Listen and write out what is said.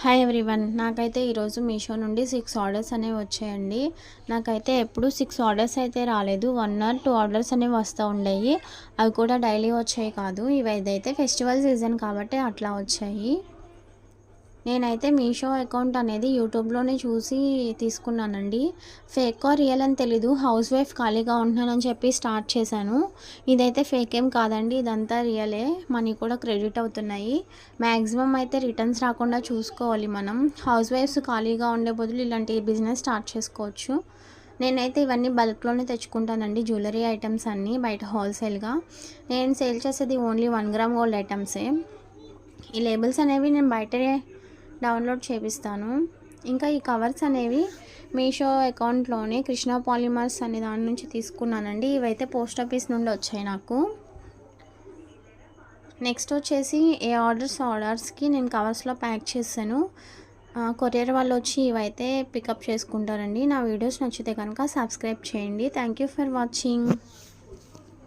Hi everyone. నాకైతే ఈరోజు మీషో నుండి 6 ఆర్డర్స్ అనేవి వచ్చాయండి. నాకైతే ఎప్పుడు 6 ఆర్డర్స్ అయితే రాలేదు. 1 ఆర్ 2 ఆర్డర్స్ అనేవి వస్తూ ఉండేవి. అవి కూడా డైలీ వచ్చాయి కాదు. ఇవైతే ఫెస్టివల్ సీజన్ కాబట్టి అట్లా వచ్చాయి. నేనైతే మీషో అకౌంట్ అనేది యూట్యూబ్లోనే చూసి తీసుకున్నానండి. ఫేక్ రియల్ అని తెలీదు. హౌస్ వైఫ్ ఖాళీగా ఉంటున్నానని చెప్పి స్టార్ట్ చేశాను. ఇదైతే ఫేక్ ఏం కాదండి, ఇదంతా రియలే. మనీ కూడా క్రెడిట్ అవుతున్నాయి. మ్యాక్సిమం అయితే రిటర్న్స్ రాకుండా చూసుకోవాలి మనం. హౌస్ వైఫ్స్ ఖాళీగా ఉండే బదులు ఇలాంటి బిజినెస్ స్టార్ట్ చేసుకోవచ్చు. నేనైతే ఇవన్నీ బల్క్లోనే తెచ్చుకుంటానండి, జ్యువెలరీ ఐటమ్స్ అన్నీ బయట హోల్సేల్గా. నేను సేల్ చేసేది ఓన్లీ 1 గ్రామ్ గోల్డ్ ఐటమ్సే. ఈ లేబుల్స్ అనేవి నేను బయటనే డౌన్లోడ్ చేపిస్తాను. ఇంకా ఈ కవర్స్ అనేవి మీషో అకౌంట్లోనే కృష్ణ పాలిమర్స్ అనే దాని నుంచి తీసుకున్నానండి. ఇవైతే పోస్ట్ ఆఫీస్ నుండి వచ్చాయి నాకు. నెక్స్ట్ వచ్చేసి ఏ ఆర్డర్స్కి నేను కవర్స్లో ప్యాక్ చేశాను. కొరియర్ వాళ్ళు వచ్చి ఇవైతే పికప్ చేసుకుంటారండి. నా వీడియోస్ నచ్చితే కనుక సబ్స్క్రైబ్ చేయండి. Thank you for watching.